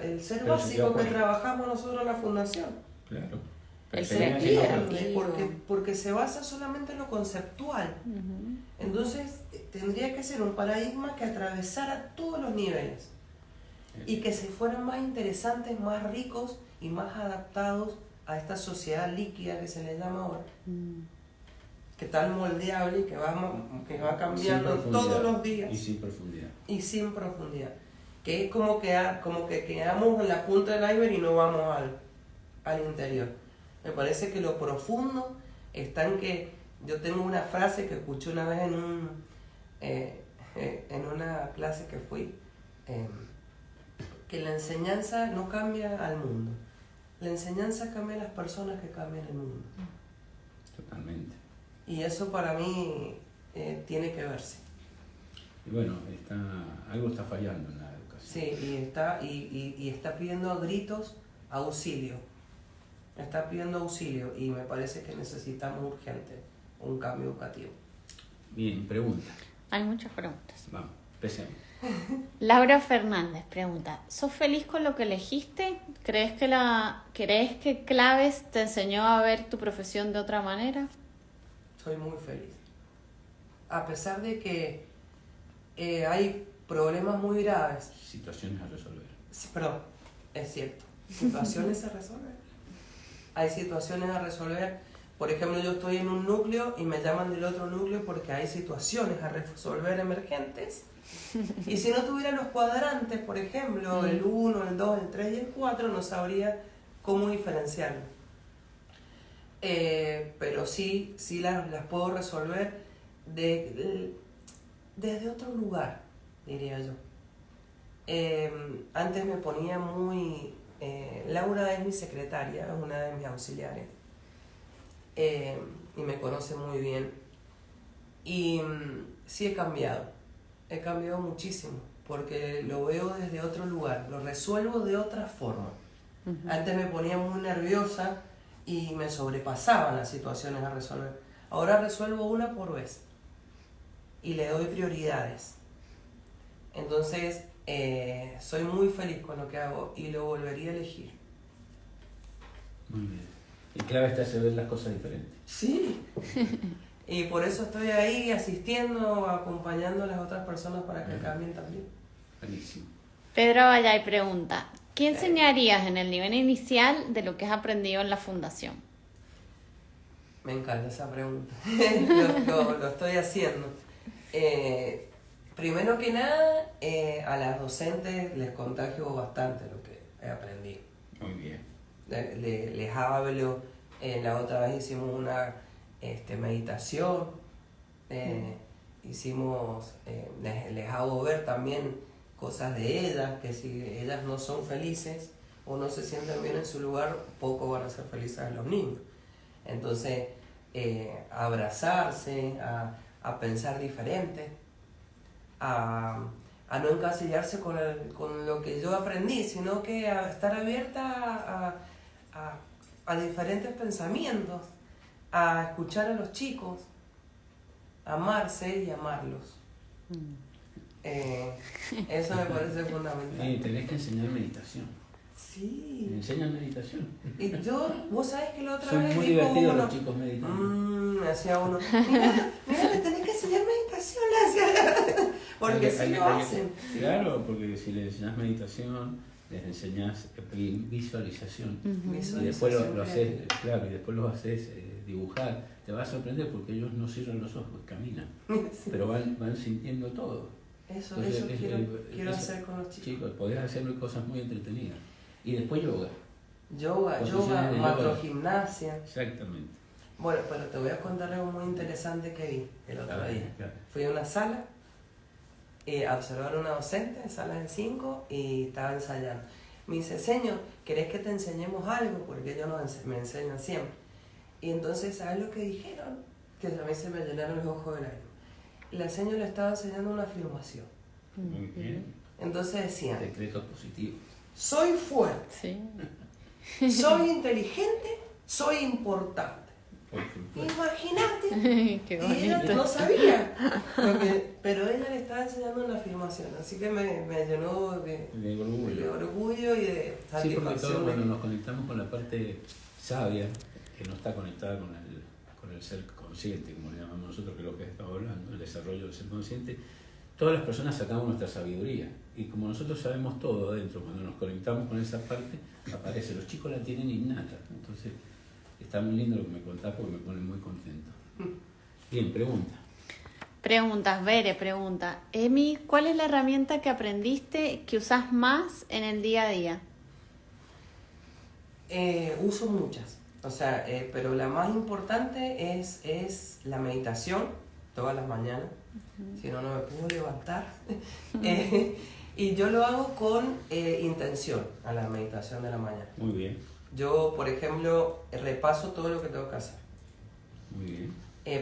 el ser básico que trabajamos nosotros en la fundación. Claro. El Se pierde porque se basa solamente en lo conceptual. Entonces tendría que ser un paradigma que atravesara todos los niveles y que se fueran más interesantes, más ricos y más adaptados a esta sociedad líquida que se le llama ahora. tan moldeable y que va cambiando Sin todos profundidad. los días. Y sin profundidad. Y sin profundidad. Que es como que quedamos en la punta del iceberg y no vamos al interior. Me parece que lo profundo está en que yo tengo una frase que escuché una vez en una clase que fui, que la enseñanza no cambia al mundo. La enseñanza cambia a las personas que cambian el mundo. Totalmente. Y eso para mí tiene que verse. Y bueno, algo está fallando en la educación. Sí, y está pidiendo a gritos auxilio. Está pidiendo auxilio y me parece que necesitamos urgente un cambio educativo. Bien, pregunta. Hay muchas preguntas. Vamos, empecemos. Laura Fernández pregunta, ¿sos feliz con lo que elegiste? ¿Crees que Claves te enseñó a ver tu profesión de otra manera? Soy muy feliz. A pesar de que hay problemas muy graves. Situaciones a resolver. Sí, pero es cierto, situaciones a resolver. Hay situaciones a resolver. Por ejemplo, yo estoy en un núcleo y me llaman del otro núcleo porque hay situaciones a resolver emergentes. Y si no tuviera los cuadrantes, por ejemplo, el 1, el 2, el 3 y el 4, no sabría cómo diferenciarlo. Pero sí las puedo resolver desde otro lugar, diría yo. Antes me ponía muy... Laura es mi secretaria, es una de mis auxiliares. Y me conoce muy bien. Y sí he cambiado muchísimo, porque lo veo desde otro lugar, lo resuelvo de otra forma. Antes me ponía muy nerviosa y me sobrepasaban las situaciones a resolver. Ahora resuelvo una por vez y le doy prioridades. Entonces, soy muy feliz con lo que hago y lo volvería a elegir. Muy bien. Y clave está hacer ver las cosas diferentes. Sí. Y por eso estoy ahí asistiendo, acompañando a las otras personas para que cambien también. Buenísimo. Pedro Vallay pregunta, ¿qué enseñarías en el nivel inicial de lo que has aprendido en la fundación? Me encanta esa pregunta. lo estoy haciendo. Primero que nada, a las docentes les contagio bastante lo que he aprendido. Muy bien. Les hablo, la otra vez hicimos una meditación, les hago ver también cosas de ellas, que si ellas no son felices o no se sienten bien en su lugar, poco van a ser felices los niños. Entonces, abrazarse, a pensar diferente, a no encasillarse con lo que yo aprendí, sino que a estar abierta a diferentes pensamientos, a escuchar a los chicos, amarse y amarlos. Eso me parece fundamental. Tenés que enseñar meditación. Sí. ¿Me enseñan meditación? Y vos sabés que la otra Son vez muy dijo divertidos uno, los chicos meditando. me hacía uno, mira, le tenés que enseñar meditación, le hacía. Porque sí lo hacen. Claro, porque si les enseñás meditación, les enseñás visualización. Y después lo haces, claro, y después los haces dibujar. Te vas a sorprender porque ellos no cierran los ojos, caminan. Sí. Pero van sintiendo todo. Eso Entonces, quiero hacer con los chicos. Chicos, podés hacer cosas muy entretenidas. Y después yoga. Yoga, macrogimnasia. Exactamente. Bueno, pero te voy a contar algo muy interesante que vi el otro día. Claro. Fui a una sala a observar a una docente en sala de 5 y estaba ensayando. Me dice, señor, ¿querés que te enseñemos algo? Porque ellos me enseñan siempre. Y entonces, ¿sabes lo que dijeron? Que a mí se me llenaron los ojos de lágrimas. La señora le estaba enseñando una afirmación. Muy bien. Entonces decían, Decretos positivos. soy fuerte, Sí. soy inteligente, soy importante. Por supuesto. Imagínate. Qué Y ella bonito. no sabía, pero ella le estaba enseñando una afirmación, así que me llenó de orgullo y de Sí, porque satisfacción. todo cuando nos conectamos con la parte sabia, que no está conectada con el ser consciente, como le llamamos nosotros, que es lo que estamos hablando, el desarrollo del ser consciente, todas las personas sacamos nuestra sabiduría. Y como nosotros sabemos todo adentro, cuando nos conectamos con esa parte, aparece. Los chicos la tienen innata. Entonces, está muy lindo lo que me contás porque me pone muy contento. Bien, pregunta. Preguntas, Bere pregunta. Emi, ¿cuál es la herramienta que aprendiste que usás más en el día a día? Uso muchas, o sea, pero la más importante es la meditación todas las mañanas, si no, no me puedo levantar. Y yo lo hago con intención a la meditación de la mañana. Muy bien, Yo, por ejemplo, repaso todo lo que tengo que hacer. muy bien.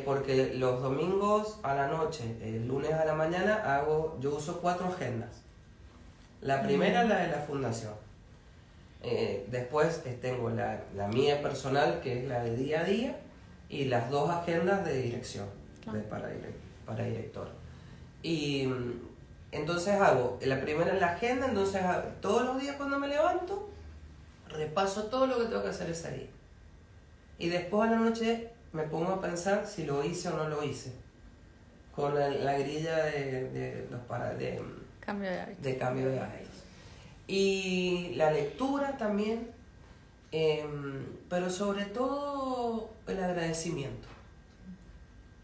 Porque los domingos a la noche, el lunes a la mañana, yo uso 4 agendas. La primera es la de la fundación. Después tengo la mía personal, que es la de día a día, y las 2 agendas de dirección, para director. Y entonces la primera es la agenda, entonces todos los días cuando me levanto, repaso todo lo que tengo que hacer ese día. Y después a la noche me pongo a pensar si lo hice o no lo hice, con la grilla de Cambio de hábito. de cambio de hábitos. Y la lectura también, pero sobre todo el agradecimiento.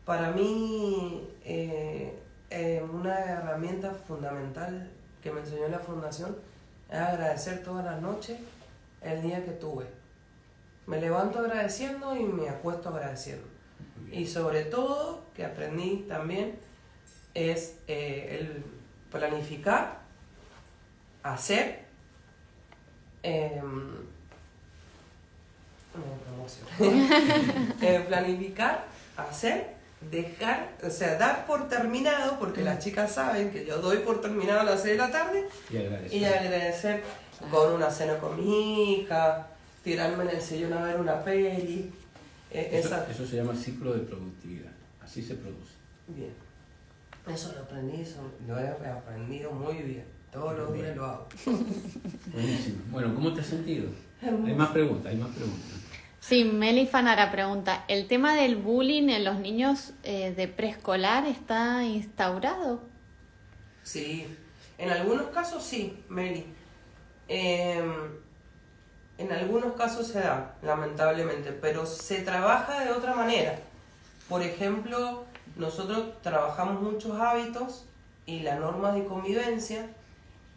Para mí, una herramienta fundamental que me enseñó la fundación es agradecer todas las noches el día que tuve. Me levanto agradeciendo y me acuesto agradeciendo. Y sobre todo, que aprendí también, es el planificar, hacer, planificar, hacer, dejar, o sea, dar por terminado, porque las chicas saben que yo doy por terminado a las 6 de la tarde, y agradecer con una cena con mi hija, tirarme en el sillón a ver una peli. Eso se llama ciclo de productividad, así se produce. Bien, eso lo he aprendido muy bien, todos los días lo hago. Buenísimo. Bueno, ¿cómo te has sentido? Hay más preguntas. Sí, Meli Fanara pregunta, ¿el tema del bullying en los niños de preescolar está instaurado? Sí, en algunos casos sí, Meli. En algunos casos se da, lamentablemente, pero se trabaja de otra manera. Por ejemplo, nosotros trabajamos muchos hábitos y las normas de convivencia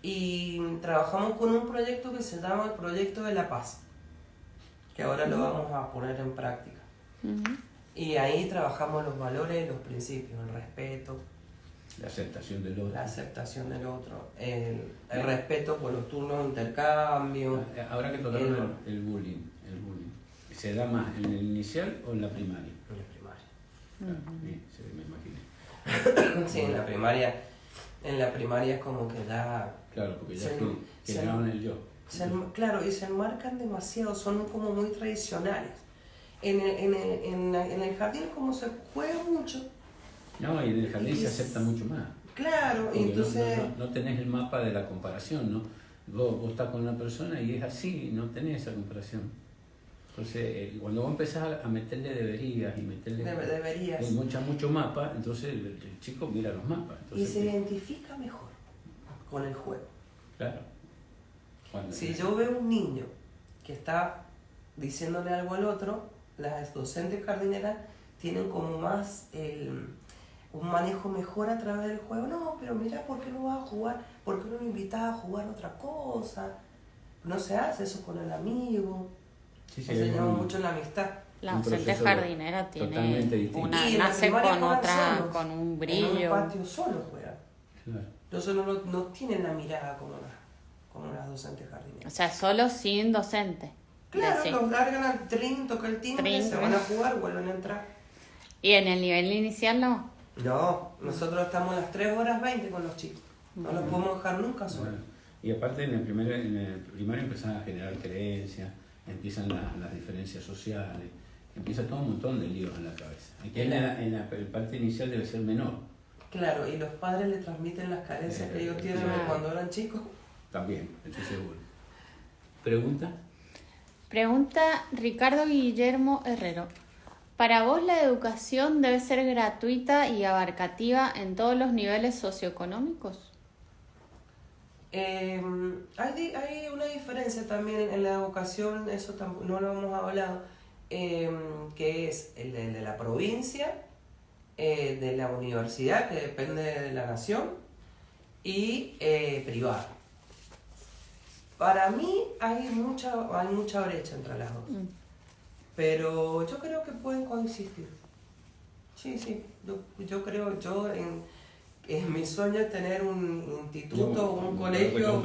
y trabajamos con un proyecto que se llama el Proyecto de la Paz, que ahora lo vamos a poner en práctica. Y ahí trabajamos los valores y los principios, el respeto, La aceptación del otro. El respeto por los turnos de intercambio. Ahora que tocaron el bullying, ¿se da más en el inicial o en la primaria? En la primaria. Bien, me imaginé. Sí, en la primaria es como que da... Claro, porque ya generaron el yo. Claro, y se enmarcan demasiado, son como muy tradicionales. En el jardín como se juega mucho. No, y en el jardín se acepta mucho más. Claro, Porque entonces... no tenés el mapa de la comparación, ¿no? Vos estás con una persona y es así, no tenés esa comparación. Entonces, cuando vos empezás a meterle deberías y meterle deberías. Mucho mapa, entonces el chico mira los mapas. Entonces, y se identifica mejor con el juego. Claro. Si yo veo un niño que está diciéndole algo al otro, las docentes jardineras tienen como más un manejo mejor a través del juego. No, pero mira, ¿por qué no vas a jugar? ¿Por qué no me invitas a jugar otra cosa? No se hace eso con el amigo. Sí, se llama mucho en la amistad. La docente jardinera tiene nace con un brillo. En un patio solo juegan. Claro. Entonces no tienen la mirada como las docentes jardineras. O sea, solo sin docente. Claro, los largan al trin, toca el timbre, se van a jugar, vuelven a entrar. ¿Y en el nivel inicial no? No, nosotros estamos a las 3 horas 20 con los chicos. No los podemos dejar nunca solos. Bueno, y aparte en el primario empiezan a generar creencias, empiezan las diferencias sociales, empieza todo un montón de líos en la cabeza. Aquí en la parte inicial debe ser menor. Claro, y los padres le transmiten las carencias que ellos tienen cuando eran chicos. También, estoy seguro. ¿Pregunta? Pregunta Ricardo Guillermo Herrero. ¿Para vos la educación debe ser gratuita y abarcativa en todos los niveles socioeconómicos? Hay una diferencia también en la educación, eso no lo hemos hablado, que es el de la provincia de la universidad, que depende de la nación, y privada. Para mí hay mucha brecha entre las dos, pero yo creo que pueden coexistir. Sí, yo creo, en mi sueño es tener un instituto o un colegio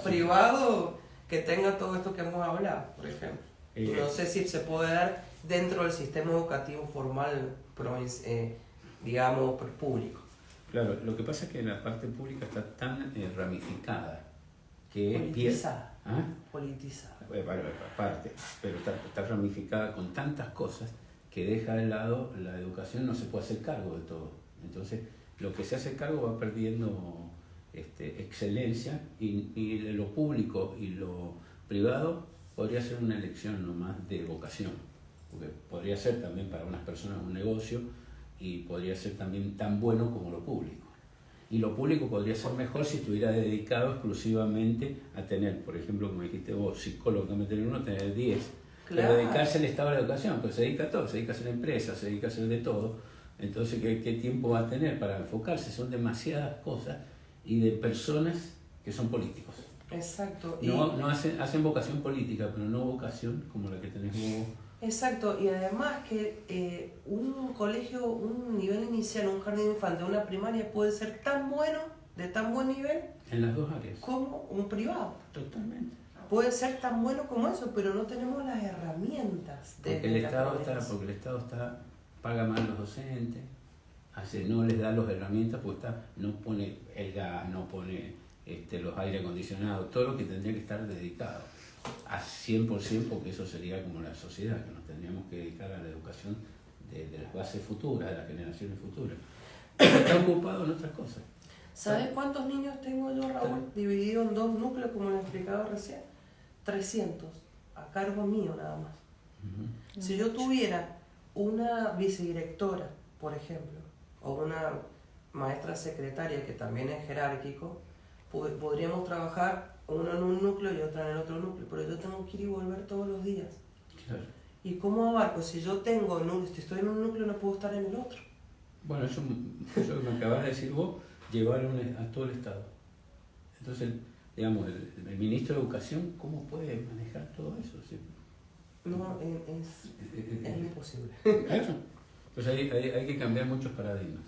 privado que tenga todo esto que hemos hablado, por ejemplo. No sé si se puede dar dentro del sistema educativo formal, digamos, público. Claro, lo que pasa es que la parte pública está tan ramificada que politizada. ¿Ah? Politizada. Bueno, aparte, pero está ramificada con tantas cosas que deja de lado la educación, no se puede hacer cargo de todo. Entonces, lo que se hace cargo va perdiendo excelencia y lo público y lo privado podría ser una elección nomás de vocación, porque podría ser también para unas personas un negocio y podría ser también tan bueno como lo público. Y lo público podría ser mejor si estuviera dedicado exclusivamente a tener, por ejemplo, como dijiste vos, psicólogo que tener uno, tener 10. Claro. Pero dedicarse al Estado de la educación, pero se dedica a todo, se dedica a hacer empresas, se dedica a hacer de todo. Entonces, ¿qué tiempo va a tener para enfocarse? Son demasiadas cosas y de personas que son políticos. Exacto. No hacen vocación política, pero no vocación como la que tenés vos. Exacto, y además que un colegio, un nivel inicial, un jardín infante, una primaria puede ser tan bueno, de tan buen nivel, en las dos áreas, como un privado. Totalmente. Puede ser tan bueno como eso, pero no tenemos las herramientas. Porque el Estado paga mal los docentes, no les da las herramientas, porque no pone el gas, no pone los aire acondicionados, todo lo que tendría que estar dedicado a 100%, porque eso sería como la sociedad, que nos tendríamos que dedicar a la educación de las bases futuras, de las generaciones futuras. Está ocupado en otras cosas. ¿Sabes cuántos niños tengo yo, Raúl? Dividido en 2 núcleos, como lo he explicado recién. 300, a cargo mío nada más. Si yo tuviera una vicedirectora, por ejemplo, o una maestra secretaria, que también es jerárquico, podríamos trabajar uno en un núcleo y otra en el otro núcleo, pero yo tengo que ir y volver todos los días. Claro. ¿Y cómo abarco? Si yo si estoy en un núcleo, no puedo estar en el otro. Bueno, eso que me acabas de decir vos, llevar a todo el Estado. Entonces, digamos, el ministro de Educación, ¿cómo puede manejar todo eso? ¿Sí? No, es imposible. Eso. Pues hay que cambiar muchos paradigmas.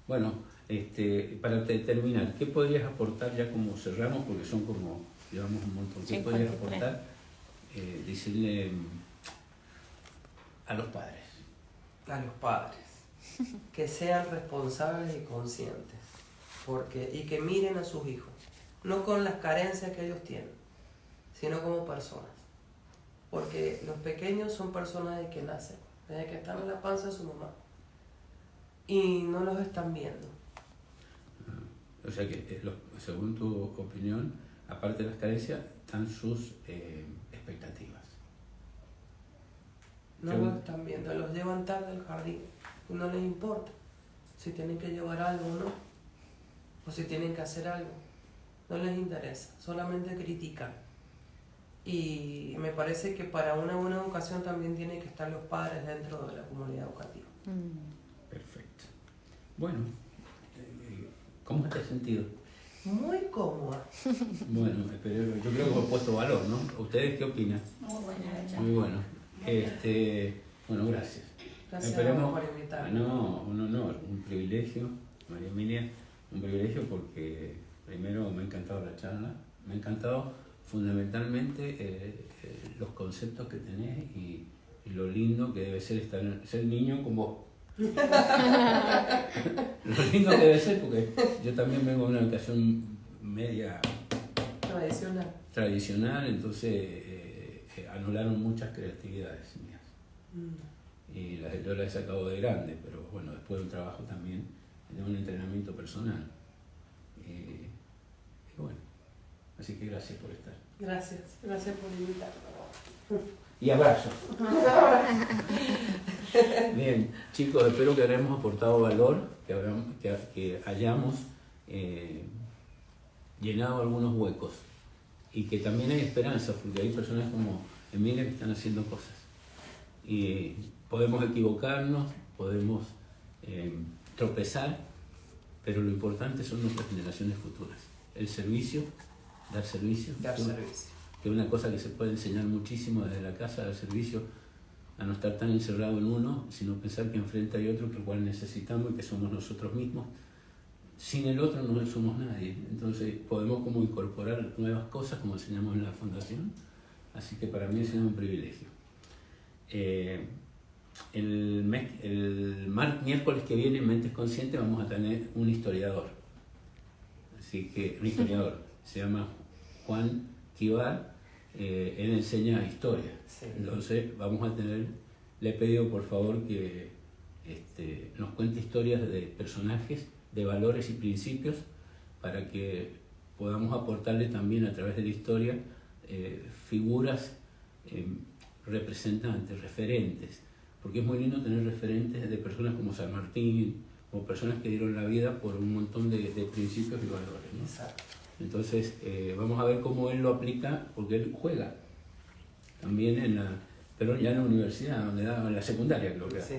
Bueno, para terminar, ¿qué podrías aportar ya como cerramos? Porque llevamos un montón. ¿Qué podrías aportar? Decirle a los padres. A los padres. Que sean responsables y conscientes. Y que miren a sus hijos. No con las carencias que ellos tienen, sino como personas. Porque los pequeños son personas desde que nacen, desde que están en la panza de su mamá. Y no los están viendo. O sea que, según tu opinión, aparte de las carencias, están sus expectativas. No los están viendo, los llevan tarde al jardín. Y no les importa si tienen que llevar algo o no, o si tienen que hacer algo. No les interesa, solamente critican. Y me parece que para una buena educación también tienen que estar los padres dentro de la comunidad educativa. Perfecto. Bueno, ¿cómo te has sentido? Muy cómoda. Bueno, yo creo que hemos puesto valor, ¿no? ¿Ustedes qué opinan? Muy buena. Muy bueno. Bueno, gracias. Gracias por invitarme. No, un honor, un privilegio, María Emilia, un privilegio porque primero me ha encantado la charla, me ha encantado fundamentalmente los conceptos que tenés y lo lindo que debe ser ser niño con vos. Lo lindo que debe ser, porque yo también vengo de una educación media tradicional, entonces anularon muchas creatividades mías. Y yo las he sacado de grande, pero bueno, después de un trabajo también, de un entrenamiento personal. Y bueno, así que gracias por estar. Gracias por invitarme. Y abrazos. Bien, chicos, espero que hayamos aportado valor, que hayamos llenado algunos huecos y que también hay esperanza, porque hay personas como Emilia que están haciendo cosas. Y podemos equivocarnos, podemos tropezar, pero lo importante son nuestras generaciones futuras. El servicio, dar servicio. Dar servicio. Que es una cosa que se puede enseñar muchísimo desde la casa, dar servicio, a no estar tan encerrado en uno, sino pensar que enfrente hay otro que el cual necesitamos y que somos nosotros mismos. Sin el otro no somos nadie. Entonces podemos como incorporar nuevas cosas como enseñamos en la fundación. Así que para mí ha sido un privilegio. El miércoles que viene en Mentes Conscientes vamos a tener un historiador. Así que un historiador se llama Juan Kivar. Él enseña historia. Sí. Entonces vamos a tener, le he pedido por favor que nos cuente historias de personajes, de valores y principios, para que podamos aportarle también a través de la historia figuras representantes, referentes, porque es muy lindo tener referentes de personas como San Martín, como personas que dieron la vida por un montón de principios y valores, ¿no? Exacto. Entonces vamos a ver cómo él lo aplica, porque él juega también pero ya en la universidad, donde da, en la secundaria creo que Sí.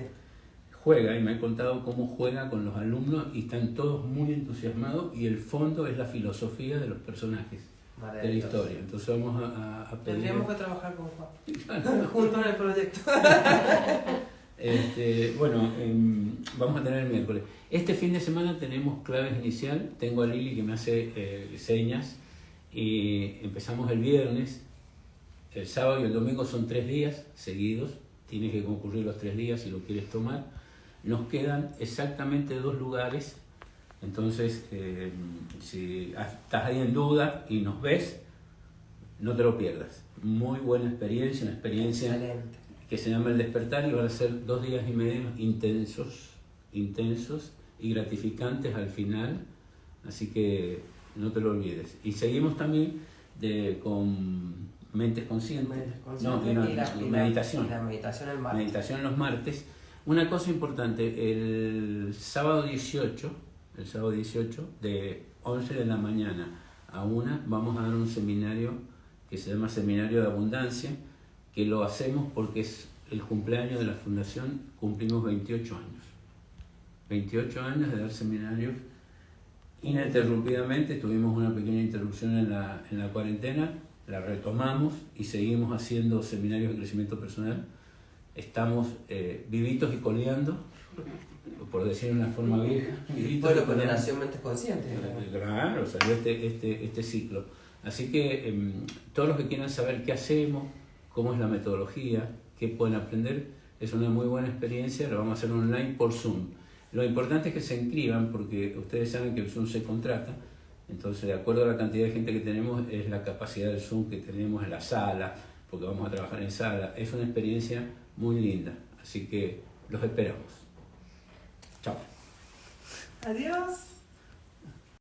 juega, y me ha contado cómo juega con los alumnos y están todos muy entusiasmados, y el fondo es la filosofía de los personajes de la historia. Entonces vamos a pedir... Tendríamos que trabajar con Juan. Juntos en el proyecto. Vamos a tener el miércoles. Este fin de semana tenemos claves inicial. Tengo a Lili que me hace señas, y empezamos el viernes. El sábado y el domingo son 3 días seguidos. Tienes que concurrir los 3 días si lo quieres tomar. Nos quedan exactamente 2 lugares. Entonces, si estás ahí en duda y nos ves, no te lo pierdas. Muy buena experiencia, una experiencia Excelente. Que se llama El Despertar, y van a ser 2 días y medio intensos y gratificantes al final. Así que no te lo olvides. Y seguimos también con Mentes Conscientes. Meditación. La meditación el martes. Meditación los martes. Una cosa importante, el sábado 18, de 11 de la mañana a 1, vamos a dar un seminario que se llama Seminario de Abundancia, que lo hacemos porque es el cumpleaños de la Fundación. Cumplimos 28 años. 28 años de dar seminarios ininterrumpidamente. Tuvimos una pequeña interrupción en la cuarentena, la retomamos y seguimos haciendo seminarios de crecimiento personal. Estamos vivitos y coleando, por decir de una forma vieja. Bueno, pero nació Mentes Conscientes. Claro, salió este ciclo. Así que todos los que quieran saber qué hacemos, cómo es la metodología, qué pueden aprender, es una muy buena experiencia. Lo vamos a hacer online por Zoom. Lo importante es que se inscriban, porque ustedes saben que el Zoom se contrata. Entonces, de acuerdo a la cantidad de gente que tenemos, es la capacidad del Zoom que tenemos en la sala, porque vamos a trabajar en sala. Es una experiencia muy linda, así que los esperamos. Chao. Adiós.